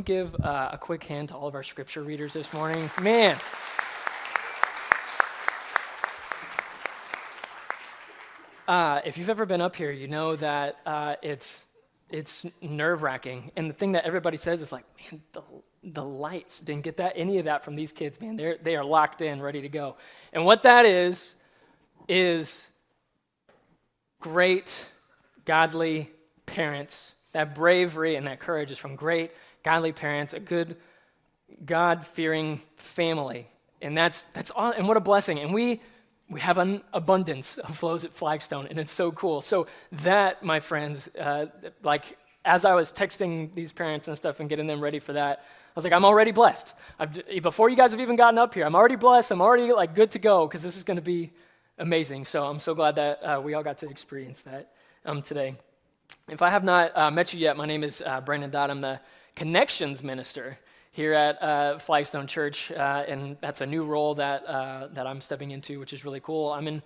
give a quick hand to all of our scripture readers this morning? Man. If you've ever been up here, you know that it's nerve-wracking. And the thing that everybody says is like, man, the lights didn't get any of that from these kids, man. They are locked in, ready to go. And what that is great, godly parents. That bravery and that courage is from great, godly parents, a good, God-fearing family. And that's all, and what a blessing. And we have an abundance of flows at Flagstone, and it's so cool. So that, my friends, as I was texting these parents and stuff and getting them ready for that, I was like, I'm already blessed. Before you guys have even gotten up here, I'm already blessed. I'm already good to go because this is going to be amazing. So I'm so glad that we all got to experience that today. If I have not met you yet, my name is Brandon Dodd. I'm the Connections Minister here at Flagstone Church, and that's a new role that I'm stepping into, which is really cool. I'm in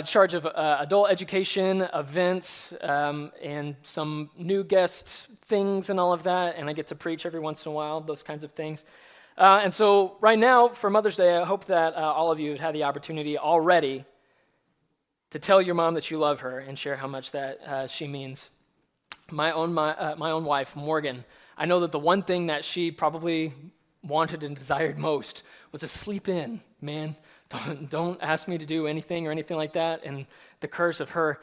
charge of adult education, events, and some new guest things and all of that, and I get to preach every once in a while, those kinds of things. And so right now, for Mother's Day, I hope that all of you have had the opportunity already to tell your mom that you love her and share how much that she means. My own wife, Morgan, I know that the one thing that she probably wanted and desired most was to sleep in, man. Don't ask me to do anything or anything like that. And the curse of her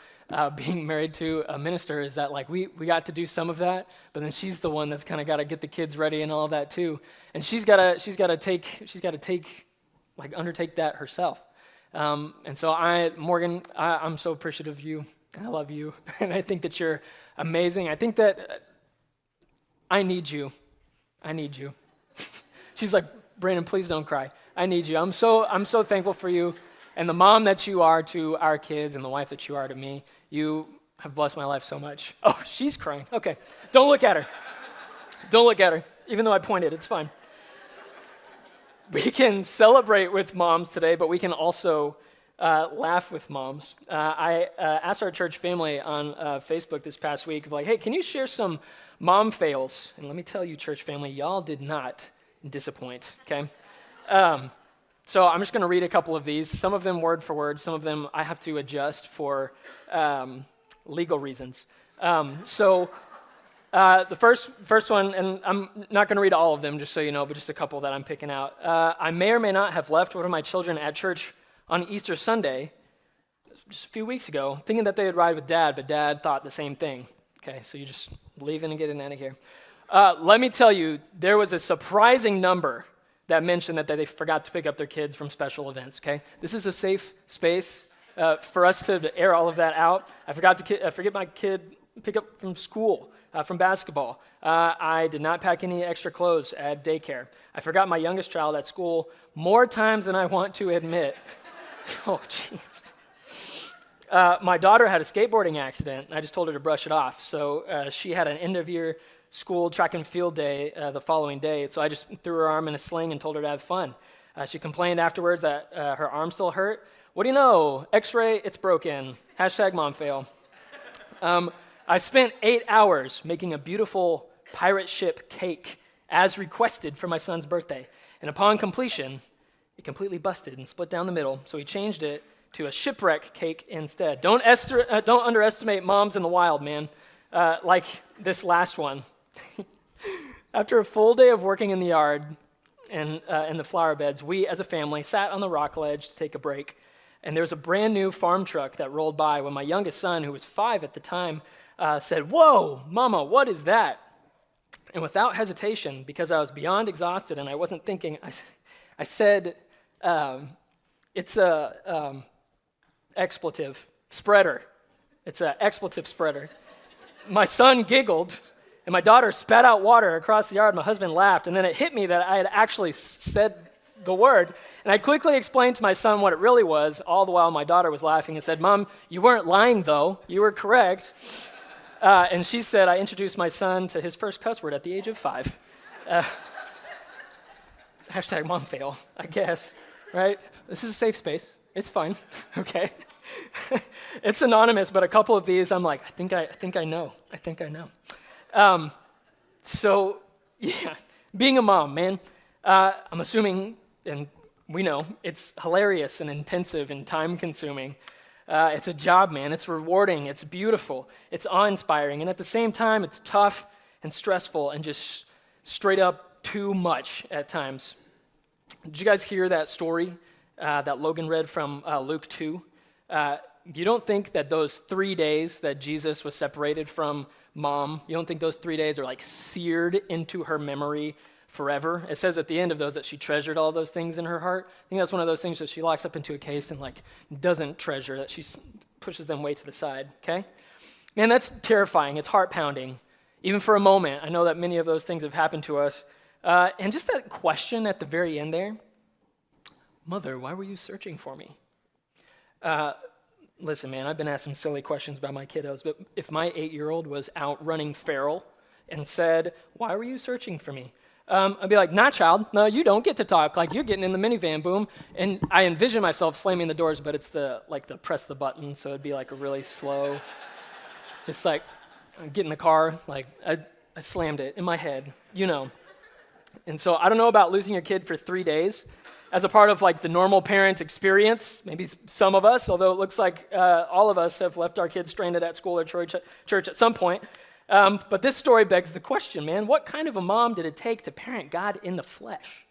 being married to a minister is that we got to do some of that, but then she's the one that's kind of got to get the kids ready and all of that too. And she's got to undertake that herself. And so Morgan, I'm so appreciative of you, and I love you, and I think that you're amazing. I think that I need you. She's like, Brandon, please don't cry. I need you. I'm so thankful for you, and the mom that you are to our kids, and the wife that you are to me. You have blessed my life so much. Oh, she's crying. Okay, don't look at her. Don't look at her. Even though I pointed, it's fine. We can celebrate with moms today, but we can also laugh with moms. I asked our church family on Facebook this past week, hey, can you share some mom fails? And let me tell you, church family, y'all did not disappoint, okay? So I'm just going to read a couple of these, some of them word for word, some of them I have to adjust for legal reasons. The first one, and I'm not going to read all of them, just so you know, but just a couple that I'm picking out. I may or may not have left one of my children at church on Easter Sunday, just a few weeks ago, thinking that they would ride with Dad, but Dad thought the same thing. Okay, so you just leaving and getting out of here. Let me tell you, there was a surprising number that mentioned that they forgot to pick up their kids from special events, okay? This is a safe space for us to air all of that out. I forget my kid pick up from school, from basketball. I did not pack any extra clothes at daycare. I forgot my youngest child at school more times than I want to admit. Oh, jeez. My daughter had a skateboarding accident, and I just told her to brush it off. So she had an end-of-year school track and field day the following day, so I just threw her arm in a sling and told her to have fun. She complained afterwards that her arm still hurt. What do you know? X-ray, it's broken. #momfail. I spent 8 hours making a beautiful pirate ship cake as requested for my son's birthday, and upon completion, it completely busted and split down the middle, so he changed it to a shipwreck cake instead. Don't underestimate moms in the wild, man. Like this last one. After a full day of working in the yard and in the flower beds, we as a family sat on the rock ledge to take a break, and there was a brand new farm truck that rolled by when my youngest son, who was 5 at the time, said, "Whoa, Mama, what is that?" And without hesitation, because I was beyond exhausted and I wasn't thinking, I said, it's a expletive spreader. It's an expletive spreader. My son giggled, and my daughter spat out water across the yard. My husband laughed, and then it hit me that I had actually said the word. And I quickly explained to my son what it really was, all the while my daughter was laughing and said, "Mom, you weren't lying, though. You were correct." And she said, I introduced my son to his first cuss word at the age of 5. #momfail, I guess, right? This is a safe space. It's fine, okay? It's anonymous, but a couple of these, I'm like, I think I know. So Yeah, being a mom, man. I'm assuming, and we know, it's hilarious and intensive and time-consuming. It's a job, man. It's rewarding. It's beautiful. It's awe-inspiring. And at the same time, it's tough and stressful and just straight up too much at times. Did you guys hear that story that Logan read from Luke 2? You don't think that those 3 days that Jesus was separated from mom, you don't think those 3 days are like seared into her memory forever? It says at the end of those that she treasured all those things in her heart. I think that's one of those things that she locks up into a case and like doesn't treasure, that she pushes them way to the side, okay? Man, that's terrifying. It's heart-pounding. Even for a moment, I know that many of those things have happened to us. And just that question at the very end there, Mother, why were you searching for me? Listen, man, I've been asked some silly questions about my kiddos, but if my 8-year-old was out running feral and said, why were you searching for me? I'd be like, nah, child, no, you don't get to talk. Like, you're getting in the minivan, boom. And I envision myself slamming the doors, but it's the press the button, so it'd be like a really slow, just like, get in the car, like, I slammed it in my head, you know. And so I don't know about losing your kid for 3 days as a part of like the normal parent experience, maybe some of us, although it looks like all of us have left our kids stranded at school or church at some point. But this story begs the question, man, what kind of a mom did it take to parent God in the flesh?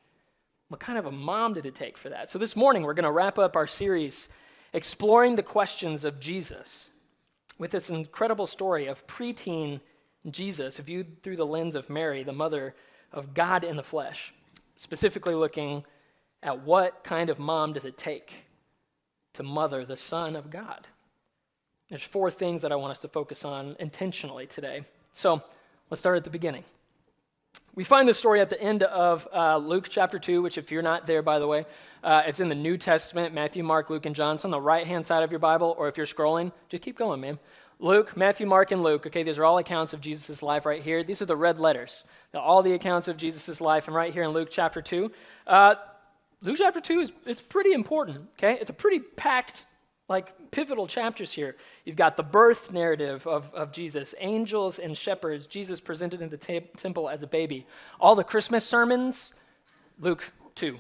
What kind of a mom did it take for that? So this morning, we're going to wrap up our series exploring the questions of Jesus with this incredible story of preteen Jesus viewed through the lens of Mary, the mother of God in the flesh, specifically looking at what kind of mom does it take to mother the Son of God. There's 4 things that I want us to focus on intentionally today. So let's start at the beginning. We find this story at the end of Luke chapter 2, which if you're not there, by the way, it's in the New Testament, Matthew, Mark, Luke, and John. It's on the right-hand side of your Bible, or if you're scrolling, just keep going, man. Luke, Matthew, Mark, and Luke. Okay, these are all accounts of Jesus' life right here. These are the red letters. Now, all the accounts of Jesus' life, and right here in Luke chapter 2. Luke chapter 2 it's pretty important, okay? It's a pretty packed, like, pivotal chapters here. You've got the birth narrative of Jesus, angels and shepherds, Jesus presented in the temple as a baby. All the Christmas sermons, Luke 2.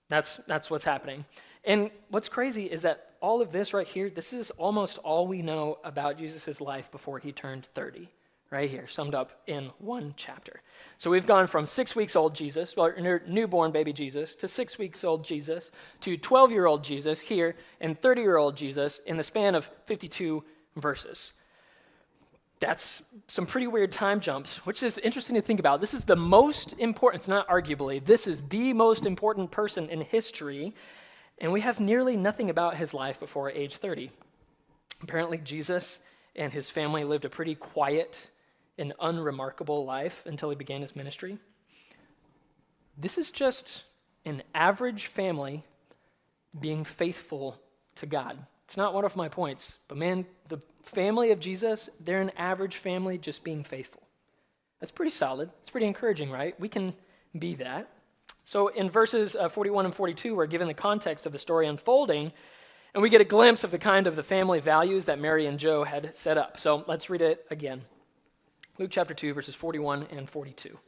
That's what's happening. And what's crazy is that all of this right here, this is almost all we know about Jesus' life before he turned 30. Right here, summed up in one chapter. So we've gone from 6 weeks old Jesus, well, newborn baby Jesus, to 6 weeks old Jesus, to 12-year-old Jesus here, and 30-year-old Jesus in the span of 52 verses. That's some pretty weird time jumps, which is interesting to think about. This is the most important, it's not arguably, this is the most important person in history, and we have nearly nothing about his life before age 30. Apparently, Jesus and his family lived a pretty quiet an unremarkable life until he began his ministry. This is just an average family being faithful to God. It's not one of my points, but man, the family of Jesus, they're an average family just being faithful. That's pretty solid. It's pretty encouraging, right? We can be that. So in verses 41 and 42, we're given the context of the story unfolding, and we get a glimpse of the kind of the family values that Mary and Joe had set up. So let's read it again. Luke chapter 2, verses 41 and 42.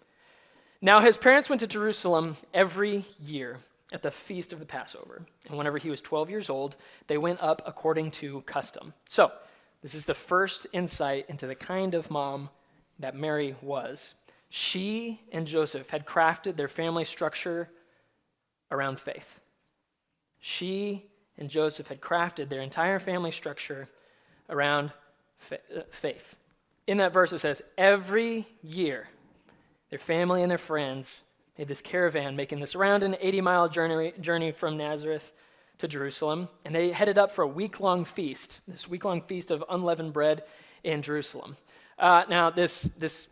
Now his parents went to Jerusalem every year at the feast of the Passover. And whenever he was 12 years old, they went up according to custom. So this is the first insight into the kind of mom that Mary was. She and Joseph had crafted their family structure around faith. She and Joseph had crafted their entire family structure around faith. In that verse, it says, every year, their family and their friends made this caravan, making this around an 80-mile journey from Nazareth to Jerusalem, and they headed up for a week-long feast, this week-long feast of unleavened bread in Jerusalem. Now, this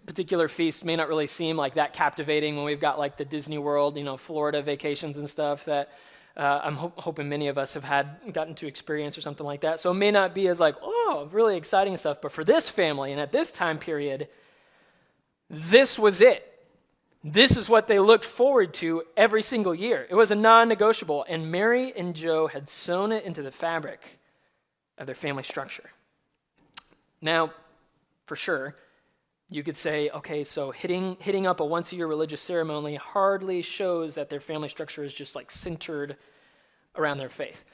particular feast may not really seem like that captivating when we've got like the Disney World, Florida vacations and stuff that I'm hoping many of us have gotten to experience or something like that. So it may not be as like, oh, really exciting stuff. But for this family and at this time period, this was it. This is what they looked forward to every single year. It was a non-negotiable. And Mary and Joe had sewn it into the fabric of their family structure. Now, for sure, You could say, okay, so hitting up a once-a-year religious ceremony hardly shows that their family structure is just like centered around their faith.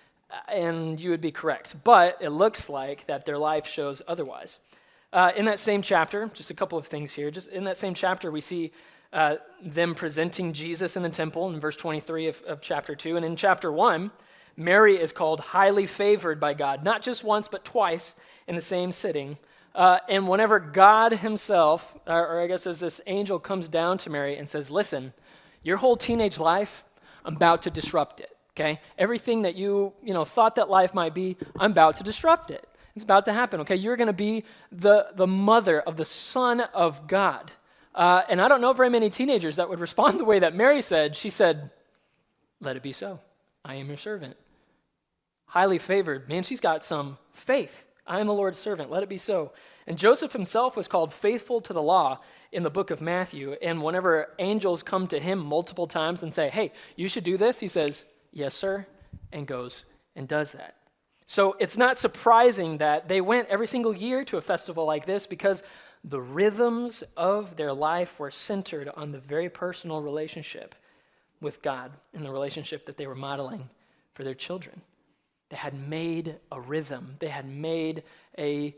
And you would be correct. But it looks like that their life shows otherwise. In that same chapter, just a couple of things here, just in that same chapter, we see them presenting Jesus in the temple in verse 23 of chapter 2. And in chapter 1, Mary is called highly favored by God, not just once, but twice in the same sitting. And whenever God himself, or I guess as this angel comes down to Mary and says, listen, your whole teenage life, I'm about to disrupt it, okay? Everything that you thought that life might be, I'm about to disrupt it. It's about to happen, okay? You're going to be the mother of the Son of God. And I don't know very many teenagers that would respond the way that Mary said. She said, let it be so. I am your servant. Highly favored. Man, she's got some faith. I am the Lord's servant. Let it be so. And Joseph himself was called faithful to the law in the book of Matthew. And whenever angels come to him multiple times and say, hey, you should do this, he says, yes, sir, and goes and does that. So it's not surprising that they went every single year to a festival like this because the rhythms of their life were centered on the very personal relationship with God and the relationship that they were modeling for their children. They had made a rhythm. They had made a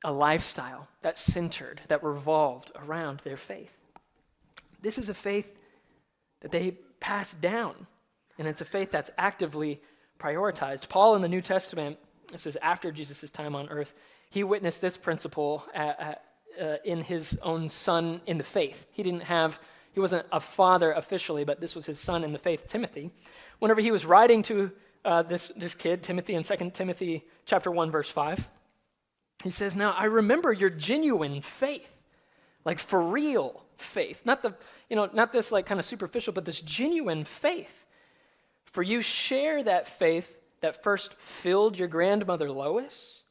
lifestyle that centered, that revolved around their faith. This is a faith that they passed down, and it's a faith that's actively prioritized. Paul in the New Testament, this is after Jesus' time on earth, he witnessed this principle in his own son in the faith. He wasn't a father officially, but this was his son in the faith, Timothy. Whenever he was writing to this kid, Timothy, in 2 Timothy chapter 1, verse 5. He says, now I remember your genuine faith, like for real faith. Not this like kind of superficial, but this genuine faith. For you share that faith that first filled your grandmother Lois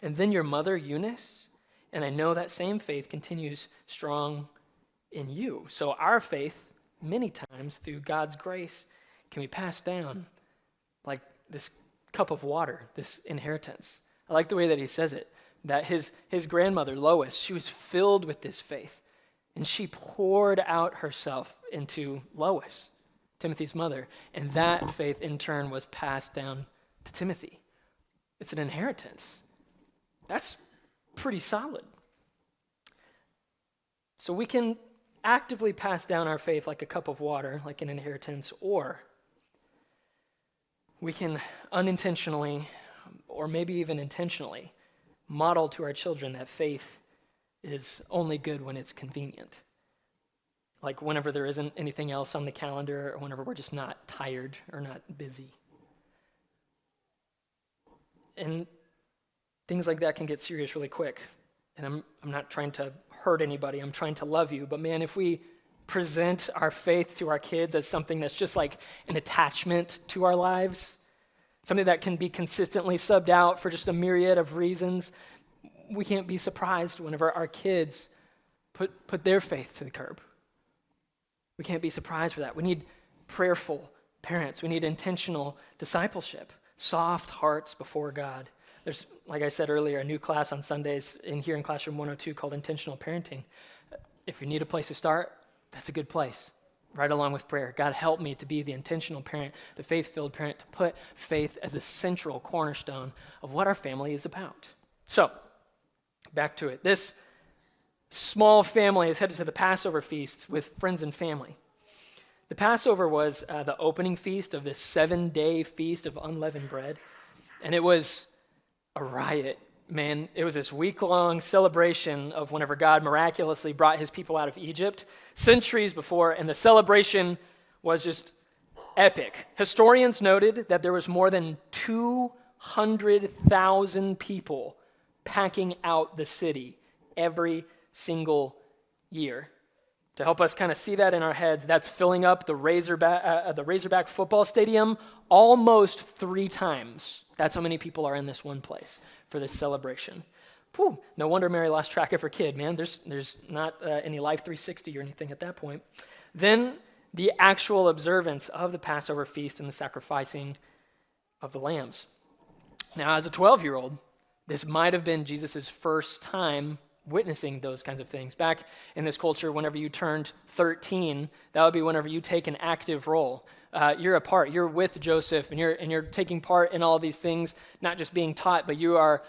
and then your mother Eunice. And I know that same faith continues strong in you. So our faith, many times through God's grace, can be passed down like this cup of water, this inheritance. I like the way that he says it, that his grandmother, Lois, she was filled with this faith, and she poured out herself into Lois, Timothy's mother, and that faith in turn was passed down to Timothy. It's an inheritance. That's pretty solid. So we can actively pass down our faith like a cup of water, like an inheritance, or we can unintentionally, or maybe even intentionally, model to our children that faith is only good when it's convenient. Like whenever there isn't anything else on the calendar, or whenever we're just not tired or not busy. And things like that can get serious really quick. And I'm not trying to hurt anybody, I'm trying to love you. But man, if we present our faith to our kids as something that's just like an attachment to our lives, something that can be consistently subbed out for just a myriad of reasons, we can't be surprised whenever our kids put their faith to the curb. We can't be surprised for that. We need prayerful parents. We need intentional discipleship, soft hearts before God. There's, like I said earlier, a new class on Sundays here in Classroom 102 called Intentional Parenting. If you need a place to start, that's a good place, right along with prayer. God, help me to be the intentional parent, the faith-filled parent, to put faith as the central cornerstone of what our family is about. So, back to it. This small family is headed to the Passover feast with friends and family. The Passover was the opening feast of this 7-day feast of unleavened bread, and it was a riot. Man, it was this week-long celebration of whenever God miraculously brought his people out of Egypt centuries before, and the celebration was just epic. Historians noted that there was more than 200,000 people packing out the city every single year. To help us kind of see that in our heads, that's filling up the Razorback football stadium almost 3 times. That's how many people are in this one place for this celebration. Whew, no wonder Mary lost track of her kid, man. There's not any Life 360 or anything at that point. Then the actual observance of the Passover feast and the sacrificing of the lambs. Now, as a 12-year-old, this might have been Jesus' first time witnessing those kinds of things. Back in this culture, whenever you turned 13, that would be whenever you take an active role. You're a part. You're with Joseph, and you're taking part in all of these things, not just being taught, but you are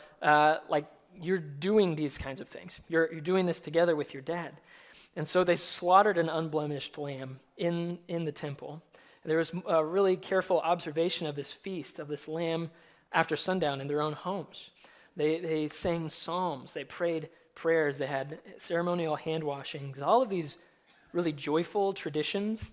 you're doing these kinds of things. You're doing this together with your dad. And so they slaughtered an unblemished lamb in the temple. There was a really careful observation of this feast, of this lamb after sundown in their own homes. They sang psalms, they prayed prayers, they had ceremonial hand washings, all of these really joyful traditions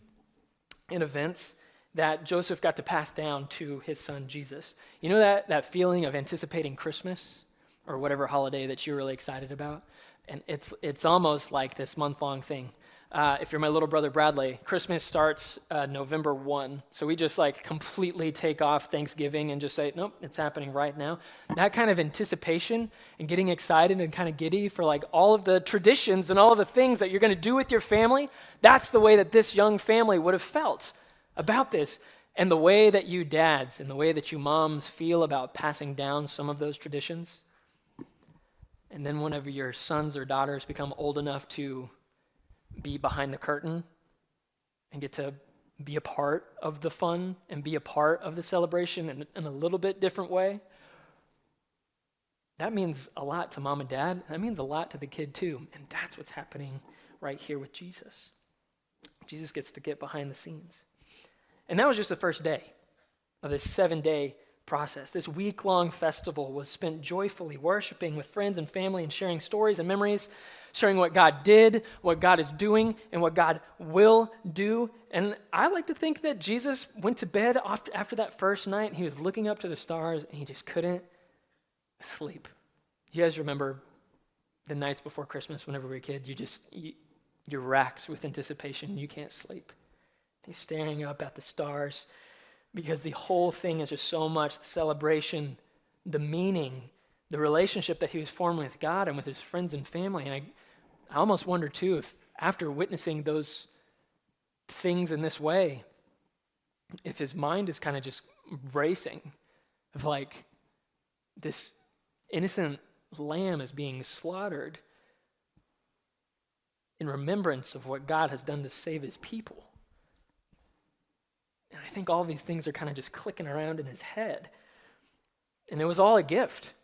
and events that Joseph got to pass down to his son Jesus. You know that feeling of anticipating Christmas or whatever holiday that you're really excited about? And it's almost like this month-long thing. If you're my little brother Bradley, Christmas starts November 1. So we just completely take off Thanksgiving and just say, nope, it's happening right now. That kind of anticipation and getting excited and kind of giddy for all of the traditions and all of the things that you're going to do with your family, that's the way that this young family would have felt about this. And the way that you dads and the way that you moms feel about passing down some of those traditions. And then whenever your sons or daughters become old enough to be behind the curtain and get to be a part of the fun and be a part of the celebration in a little bit different way, that means a lot to mom and dad. That means a lot to the kid too. And that's what's happening right here with Jesus. Jesus gets to get behind the scenes. And that was just the first day of this 7-day process. This week-long festival was spent joyfully worshiping with friends and family and sharing stories and memories, sharing what God did, what God is doing, and what God will do. And I like to think that Jesus went to bed after that first night, and he was looking up to the stars, and he just couldn't sleep. You guys remember the nights before Christmas whenever we were a kid? You're racked with anticipation. You can't sleep. He's staring up at the stars, because the whole thing is just so much, the celebration, the meaning, the relationship that he was forming with God and with his friends and family. And I almost wonder too, if after witnessing those things in this way, if his mind is kind of just racing of this innocent lamb is being slaughtered in remembrance of what God has done to save his people. And I think all these things are kind of just clicking around in his head. And it was all a gift.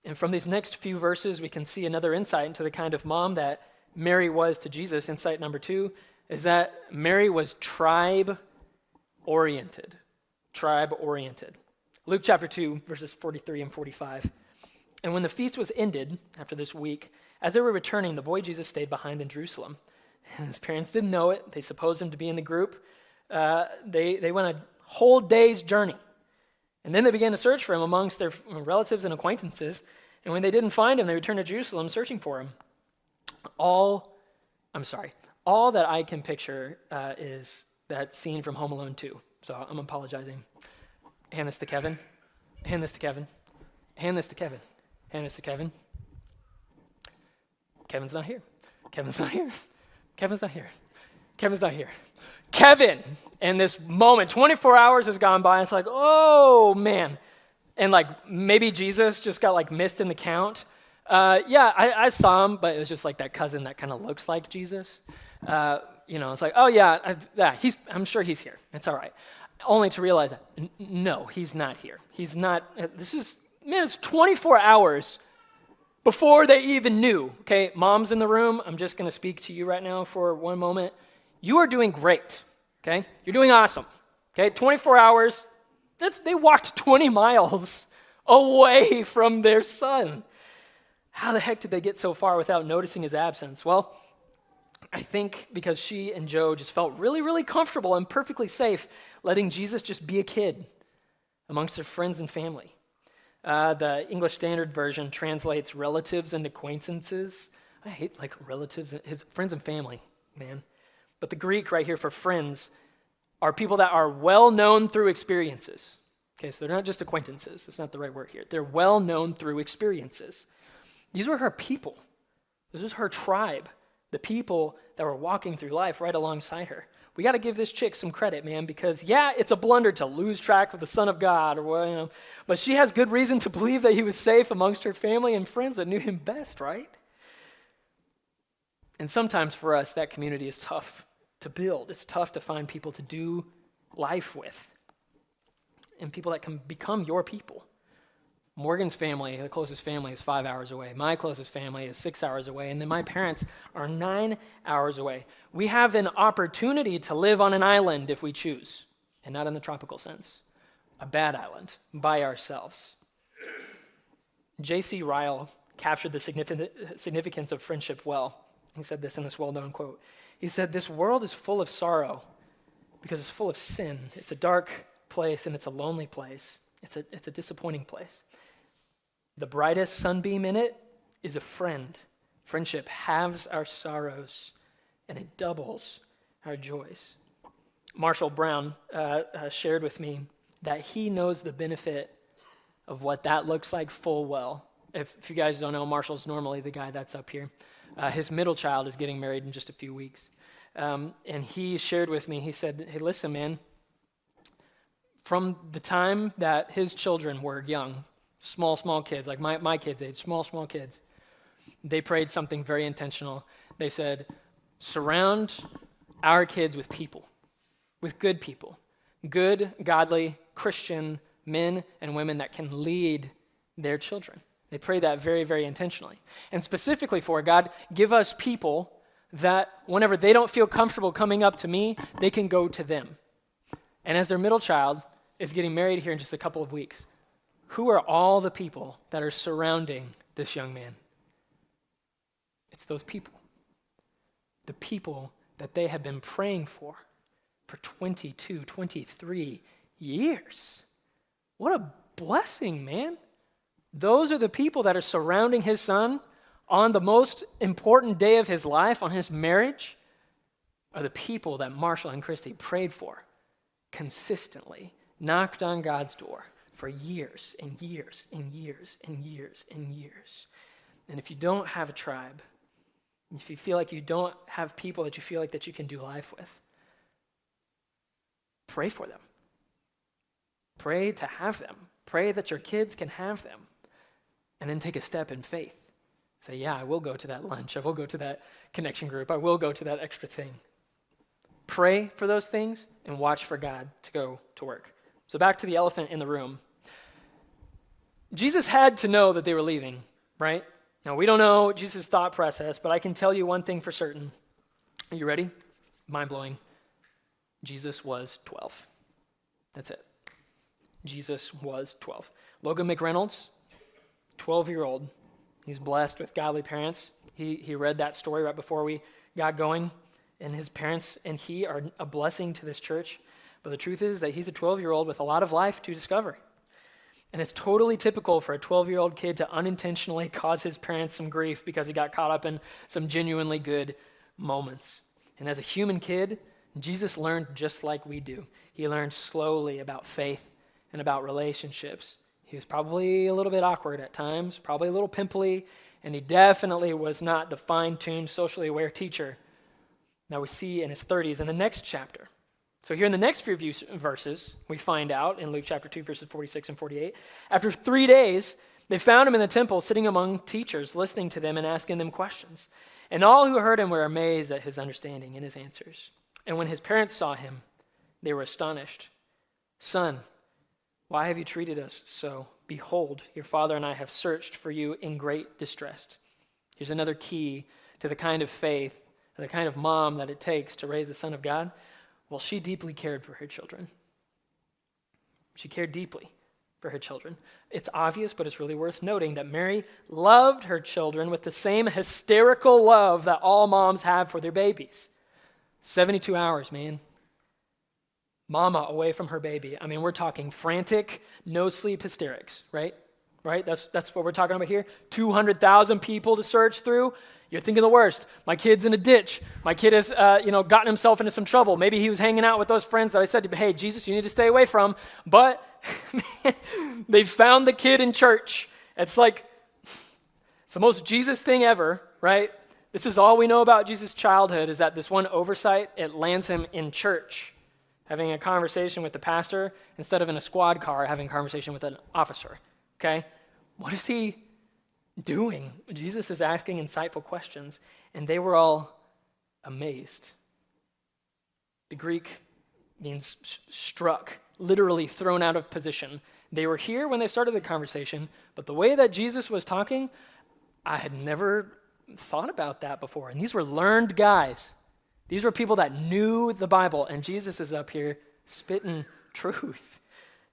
And from these next few verses, we can see another insight into the kind of mom that Mary was to Jesus. Insight number 2 is that Mary was tribe-oriented. Tribe-oriented. Luke chapter 2, verses 43 and 45. And when the feast was ended, after this week, as they were returning, the boy Jesus stayed behind in Jerusalem. And his parents didn't know it. They supposed him to be in the group. They went a whole day's journey. And then they began to search for him amongst their relatives and acquaintances. And when they didn't find him, they returned to Jerusalem searching for him. All that I can picture is that scene from Home Alone 2. So I'm apologizing. Hand this to Kevin. Hand this to Kevin. Hand this to Kevin. Hand this to Kevin. Kevin's not here. Kevin's not here. Kevin's not here. Kevin's not here. Kevin! And this moment, 24 hours has gone by, and it's oh, man. And maybe Jesus just got missed in the count. I saw him, but it was just that cousin that kind of looks like Jesus. It's oh, yeah, I'm sure he's here. It's all right. Only to realize that, no, he's not here. He's not, it's 24 hours before they even knew. Okay, moms in the room, I'm just going to speak to you right now for one moment. You are doing great, okay? You're doing awesome, okay? 24 hours, they walked 20 miles away from their son. How the heck did they get so far without noticing his absence? Well, I think because she and Joe just felt really, really comfortable and perfectly safe letting Jesus just be a kid amongst their friends and family. The English Standard Version translates relatives and acquaintances. I hate relatives, his friends and family, man. But the Greek right here for friends are people that are well known through experiences. Okay, so they're not just acquaintances. That's not the right word here. They're well known through experiences. These were her people. This was her tribe, the people that were walking through life right alongside her. We got to give this chick some credit, man, because it's a blunder to lose track of the Son of God, but she has good reason to believe that he was safe amongst her family and friends that knew him best, right? And sometimes for us, that community is tough to build. It's tough to find people to do life with and people that can become your people. Morgan's family, the closest family, is 5 hours away. My closest family is 6 hours away. And then my parents are 9 hours away. We have an opportunity to live on an island if we choose, and not in the tropical sense. A bad island, by ourselves. J.C. Ryle captured the significance of friendship well. He said this in this well-known quote. He said, "This world is full of sorrow because it's full of sin. It's a dark place and it's a lonely place. It's a disappointing place. The brightest sunbeam in it is a friend. Friendship halves our sorrows and it doubles our joys." Marshall Brown shared with me that he knows the benefit of what that looks like full well. If you guys don't know, Marshall's normally the guy that's up here. His middle child is getting married in just a few weeks. And he shared with me, he said, "Hey, listen, man, from the time that his children were young, small kids, like my kids' age, small kids, they prayed something very intentional. They said, surround our kids with people, with good people, good, godly, Christian men and women that can lead their children. They prayed that very, very intentionally. And specifically for God, give us people that whenever they don't feel comfortable coming up to me, they can go to them. And as their middle child is getting married here in just a couple of weeks, who are all the people that are surrounding this young man? It's those people. The people that they have been praying for 22, 23 years. What a blessing, man. Those are the people that are surrounding his son on the most important day of his life, on his marriage, are the people that Marshall and Christy prayed for consistently, knocked on God's door for years and years and years and years and years. And if you don't have a tribe, if you feel like you don't have people that you feel like that you can do life with, pray for them. Pray to have them. Pray that your kids can have them. And then take a step in faith. Say, yeah, I will go to that lunch. I will go to that connection group. I will go to that extra thing. Pray for those things and watch for God to go to work. So back to the elephant in the room. Jesus had to know that they were leaving, right? Now, we don't know Jesus' thought process, but I can tell you one thing for certain. Are you ready? Mind-blowing. Jesus was 12. That's it. Jesus was 12. Logan McReynolds, 12-year-old. He's blessed with godly parents. He read that story right before we got going, and his parents and he are a blessing to this church. But the truth is that he's a 12-year-old with a lot of life to discover. And it's totally typical for a 12-year-old kid to unintentionally cause his parents some grief because he got caught up in some genuinely good moments. And as a human kid, Jesus learned just like we do. He learned slowly about faith and about relationships. He was probably a little bit awkward at times, probably a little pimply, and he definitely was not the fine-tuned, socially aware teacher that we see in his 30s in the next chapter. So here in the next few verses, we find out in Luke chapter 2, verses 46 and 48, after 3 days, they found him in the temple sitting among teachers, listening to them and asking them questions. And all who heard him were amazed at his understanding and his answers. And when his parents saw him, they were astonished. "Son, why have you treated us so? Behold, your father and I have searched for you in great distress." Here's another key to the kind of faith, the kind of mom that it takes to raise the Son of God. Well, she deeply cared for her children. She cared deeply for her children. It's obvious, but it's really worth noting that Mary loved her children with the same hysterical love that all moms have for their babies. 72 hours, man. Mama away from her baby. I mean, we're talking frantic, no sleep hysterics, right? Right? That's what we're talking about here. 200,000 people to search through. You're thinking the worst. My kid's in a ditch. My kid has, gotten himself into some trouble. Maybe he was hanging out with those friends that I said, hey, Jesus, you need to stay away from. But they found the kid in church. It's like, it's the most Jesus thing ever, right? This is all we know about Jesus' childhood, is that this one oversight, it lands him in church, having a conversation with the pastor instead of in a squad car having a conversation with an officer, okay? What is he doing? Jesus is asking insightful questions, and they were all amazed. The Greek means struck, literally thrown out of position. They were here when they started the conversation, but the way that Jesus was talking, I had never thought about that before. And these were learned guys. These were people that knew the Bible, and Jesus is up here spitting truth.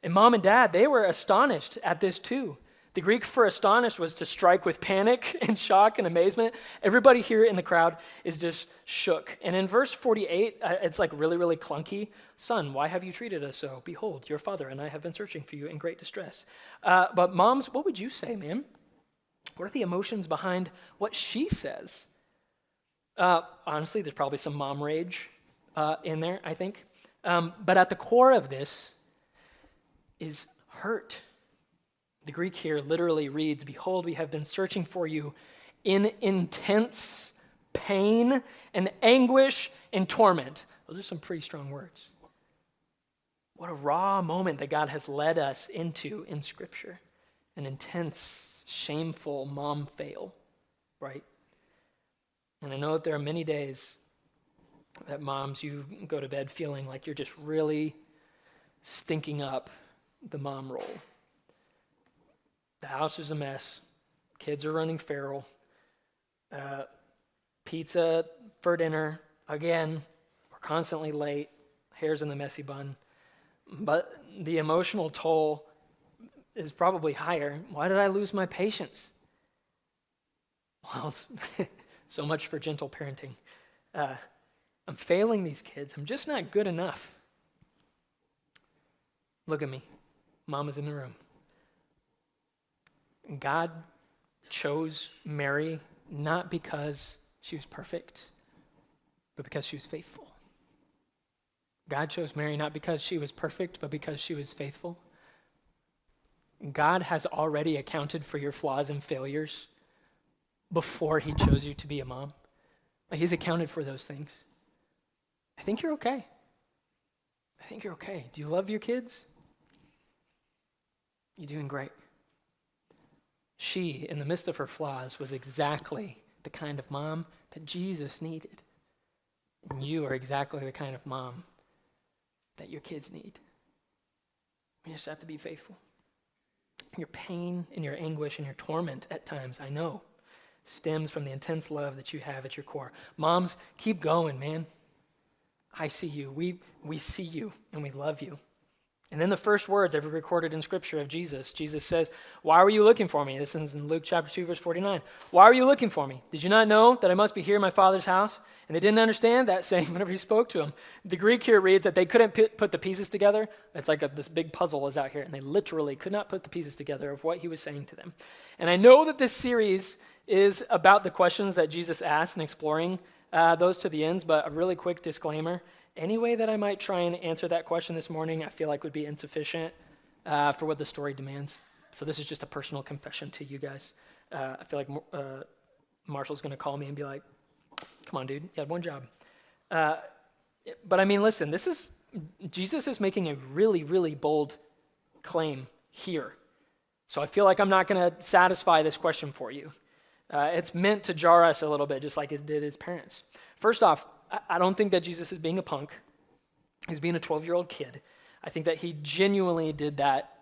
And mom and dad, they were astonished at this too. The Greek for astonished was to strike with panic and shock and amazement. Everybody here in the crowd is just shook. And in verse 48, it's like really, really clunky. Son, why have you treated us so? Behold, your father and I have been searching for you in great distress. But moms, what would you say, man? What are the emotions behind what she says? Honestly, there's probably some mom rage in there, I think. But at the core of this is hurt. The Greek here literally reads, behold, we have been searching for you in intense pain and anguish and torment. Those are some pretty strong words. What a raw moment that God has led us into in Scripture. An intense, shameful mom fail, right? And I know that there are many days that moms, you go to bed feeling like you're just really stinking up the mom role. The house is a mess. Kids are running feral. Pizza for dinner. Again, we're constantly late. Hair's in the messy bun. But the emotional toll is probably higher. Why did I lose my patience? Well, so much for gentle parenting. I'm failing these kids. I'm just not good enough. Look at me. Mama's in the room. God chose Mary not because she was perfect, but because she was faithful. God chose Mary not because she was perfect, but because she was faithful. God has already accounted for your flaws and failures before he chose you to be a mom. He's accounted for those things. I think you're okay. I think you're okay. Do you love your kids? You're doing great. She, in the midst of her flaws, was exactly the kind of mom that Jesus needed. And you are exactly the kind of mom that your kids need. You just have to be faithful. Your pain and your anguish and your torment at times, I know, stems from the intense love that you have at your core. Moms, keep going, man. I see you. We see you, and we love you. And then the first words ever recorded in Scripture of Jesus, Jesus says, why were you looking for me? This is in Luke chapter 2, verse 49. Why were you looking for me? Did you not know that I must be here in my Father's house? And they didn't understand that saying whenever he spoke to them. The Greek here reads that they couldn't put the pieces together. It's like this big puzzle is out here, and they literally could not put the pieces together of what he was saying to them. And I know that this series is about the questions that Jesus asked and exploring those to the ends, but a really quick disclaimer. Any way that I might try and answer that question this morning, I feel like would be insufficient for what the story demands. So this is just a personal confession to you guys. I feel like Marshall's going to call me and be like, come on, dude, you had one job. But I mean, listen, Jesus is making a really, really bold claim here. So I feel like I'm not going to satisfy this question for you. It's meant to jar us a little bit, just like it did his parents. First off, I don't think that Jesus is being a punk. He's being a 12-year-old kid. I think that he genuinely did that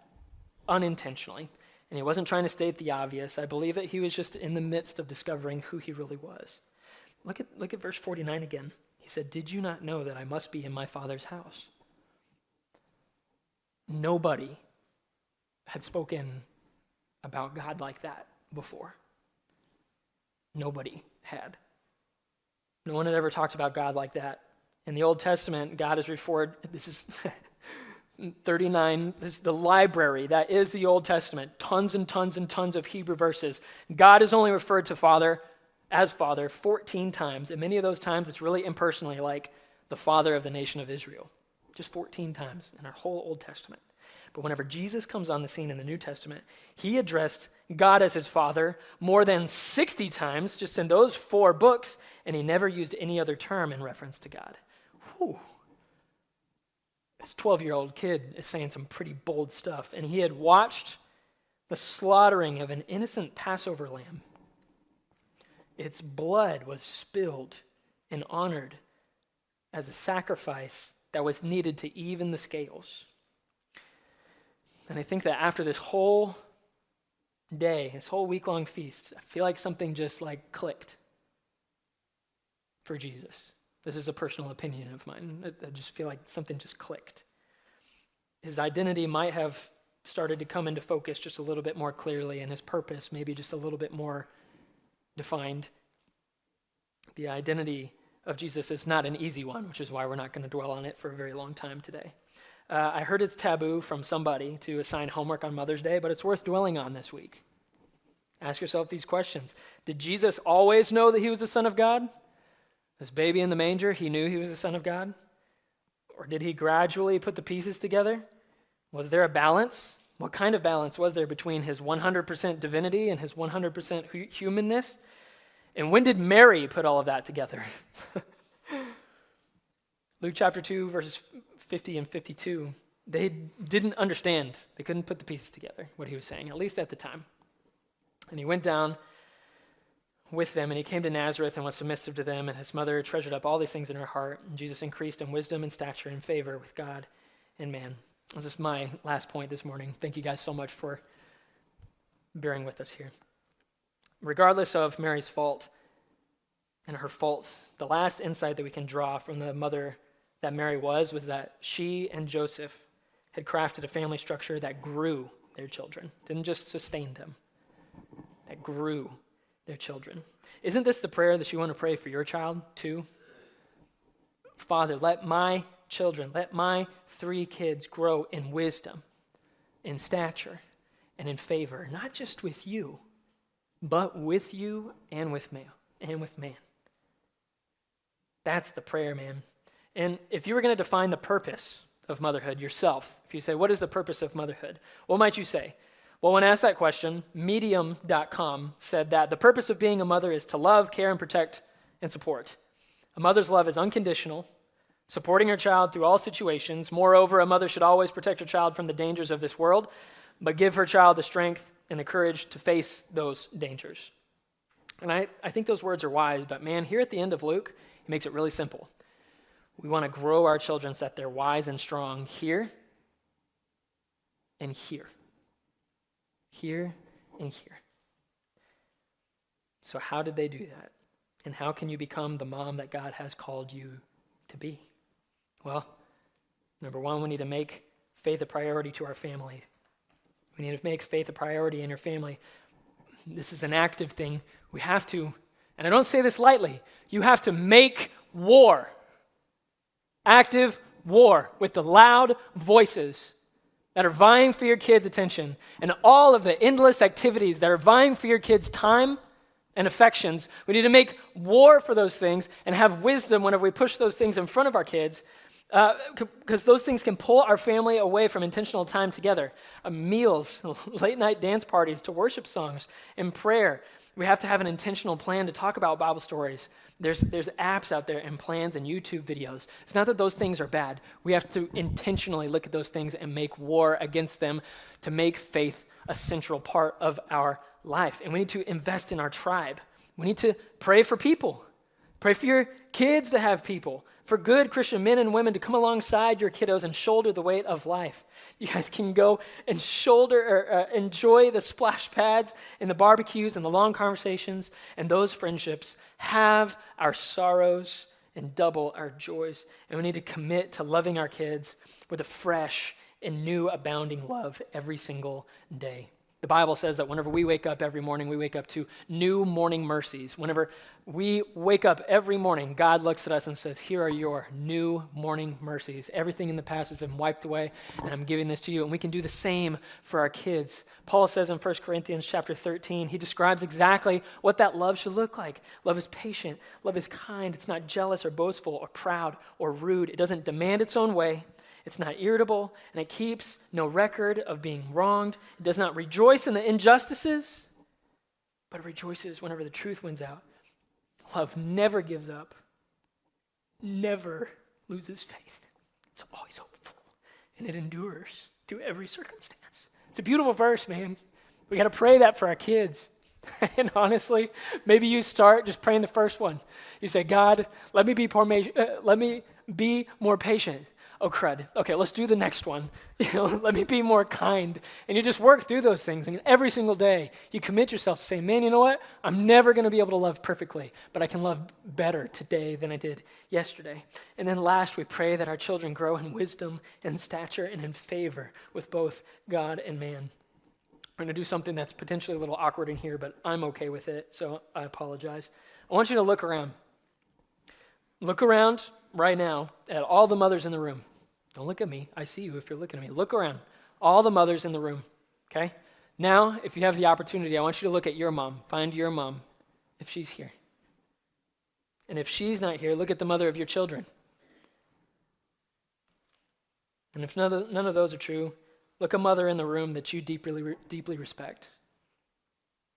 unintentionally, and he wasn't trying to state the obvious. I believe that he was just in the midst of discovering who he really was. Look at verse 49 again. He said, did you not know that I must be in my Father's house? Nobody had spoken about God like that before. Nobody had. No one had ever talked about God like that. In the Old Testament, God is referred, this is 39, this is the library, that is the Old Testament, tons and tons and tons of Hebrew verses. God is only referred to Father as Father 14 times, and many of those times it's really impersonally, like the Father of the nation of Israel. Just 14 times in our whole Old Testament. But whenever Jesus comes on the scene in the New Testament, he addressed God as his Father more than 60 times just in those 4 books, and he never used any other term in reference to God. Whew. This 12-year-old kid is saying some pretty bold stuff, and he had watched the slaughtering of an innocent Passover lamb. Its blood was spilled and honored as a sacrifice that was needed to even the scales. And I think that after this whole day, this whole week-long feast, I feel like something just like clicked for Jesus. This is a personal opinion of mine. I just feel like something just clicked. His identity might have started to come into focus just a little bit more clearly, and his purpose maybe just a little bit more defined. The identity of Jesus is not an easy one, which is why we're not going to dwell on it for a very long time today. I heard it's taboo from somebody to assign homework on Mother's Day, but it's worth dwelling on this week. Ask yourself these questions. Did Jesus always know that he was the Son of God? This baby in the manger, he knew he was the Son of God? Or did he gradually put the pieces together? Was there a balance? What kind of balance was there between his 100% divinity and his 100% humanness? And when did Mary put all of that together? Luke chapter 2, verses 50 and 52, they didn't understand. They couldn't put the pieces together, what he was saying, at least at the time. And he went down with them, and he came to Nazareth and was submissive to them, and his mother treasured up all these things in her heart. And Jesus increased in wisdom and stature and favor with God and man. This is my last point this morning. Thank you guys so much for bearing with us here. Regardless of Mary's fault and her faults, the last insight that we can draw from the mother that Mary was that she and Joseph had crafted a family structure that grew their children, didn't just sustain them, that grew their children. Isn't this the prayer that you want to pray for your child too? Father, let my children, let my 3 kids grow in wisdom, in stature, and in favor, not just with you, but with you and with man. That's the prayer, man. And if you were going to define the purpose of motherhood yourself, if you say, what is the purpose of motherhood? What might you say? Well, when asked that question, Medium.com said that the purpose of being a mother is to love, care, and protect, and support. A mother's love is unconditional, supporting her child through all situations. Moreover, a mother should always protect her child from the dangers of this world, but give her child the strength and the courage to face those dangers. And I think those words are wise, but man, here at the end of Luke, he makes it really simple. We want to grow our children so that they're wise and strong here and here. Here and here. So how did they do that? And how can you become the mom that God has called you to be? Well, number one, we need to make faith a priority to our family. We need to make faith a priority in your family. This is an active thing. We have to, and I don't say this lightly, you have to make war. Active war with the loud voices that are vying for your kids' attention and all of the endless activities that are vying for your kids' time and affections. We need to make war for those things and have wisdom whenever we push those things in front of our kids, because those things can pull our family away from intentional time together. Meals, late night dance parties, to worship songs, and prayer. We have to have an intentional plan to talk about Bible stories. There's apps out there and plans and YouTube videos. It's not that those things are bad. We have to intentionally look at those things and make war against them to make faith a central part of our life. And we need to invest in our tribe. We need to pray for people. Pray for your kids to have people. For good Christian men and women to come alongside your kiddos and shoulder the weight of life. You guys can go and enjoy the splash pads and the barbecues and the long conversations and those friendships. Have our sorrows and double our joys. And we need to commit to loving our kids with a fresh and new abounding love every single day. The Bible says that whenever we wake up every morning, we wake up to new morning mercies. Whenever we wake up every morning, God looks at us and says, here are your new morning mercies. Everything in the past has been wiped away, and I'm giving this to you. And we can do the same for our kids. Paul says in 1 Corinthians chapter 13, he describes exactly what that love should look like. Love is patient. Love is kind. It's not jealous or boastful or proud or rude. It doesn't demand its own way. It's not irritable, and it keeps no record of being wronged. It does not rejoice in the injustices, but it rejoices whenever the truth wins out. Love never gives up, never loses faith. It's always hopeful, and it endures through every circumstance. It's a beautiful verse, man. We got to pray that for our kids. And honestly, maybe you start just praying the first one. You say, God, let me be more patient. Oh, crud. Okay, let's do the next one. Let me be more kind. And you just work through those things. And every single day, you commit yourself to say, man, you know what? I'm never going to be able to love perfectly, but I can love better today than I did yesterday. And then last, we pray that our children grow in wisdom and stature and in favor with both God and man. I'm going to do something that's potentially a little awkward in here, but I'm okay with it, so I apologize. I want you to look around. Look around right now at all the mothers in the room. Don't look at me. I see you if you're looking at me. Look around. All the mothers in the room, okay? Now, if you have the opportunity, I want you to look at your mom. Find your mom if she's here. And if she's not here, look at the mother of your children. And if none of those are true, look a mother in the room that you deeply respect.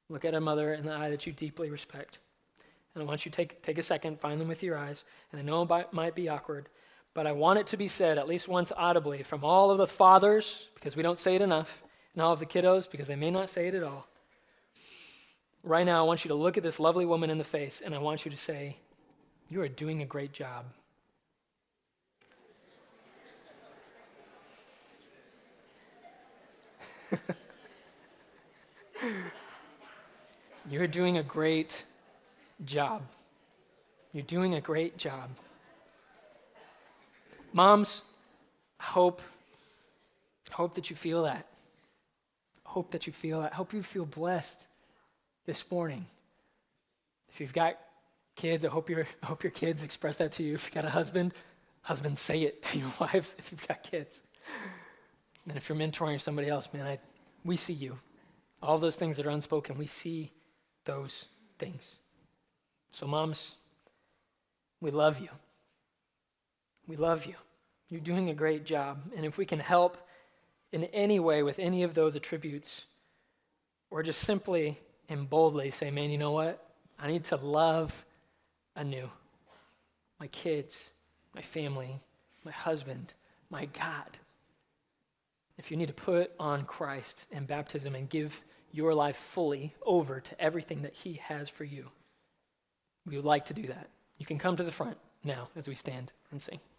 Look at a mother in the eye that you deeply respect. And I want you to take a second, find them with your eyes. And I know it might be awkward, but I want it to be said at least once audibly from all of the fathers, because we don't say it enough, and all of the kiddos, because they may not say it at all. Right now, I want you to look at this lovely woman in the face, and I want you to say, you are doing a great job. You're doing a great job. You're doing a great job. Moms, I hope that you feel that. Hope that you feel that. Hope you feel blessed this morning. If you've got kids, I hope your kids express that to you. If you've got a husband, husbands, say it to your wives if you've got kids. And if you're mentoring somebody else, man, we see you. All those things that are unspoken, we see those things. So moms, we love you. We love you. You're doing a great job. And if we can help in any way with any of those attributes, or just simply and boldly say, man, you know what? I need to love anew. My kids, my family, my husband, my God. If you need to put on Christ in baptism and give your life fully over to everything that he has for you, we would like to do that. You can come to the front now as we stand and sing.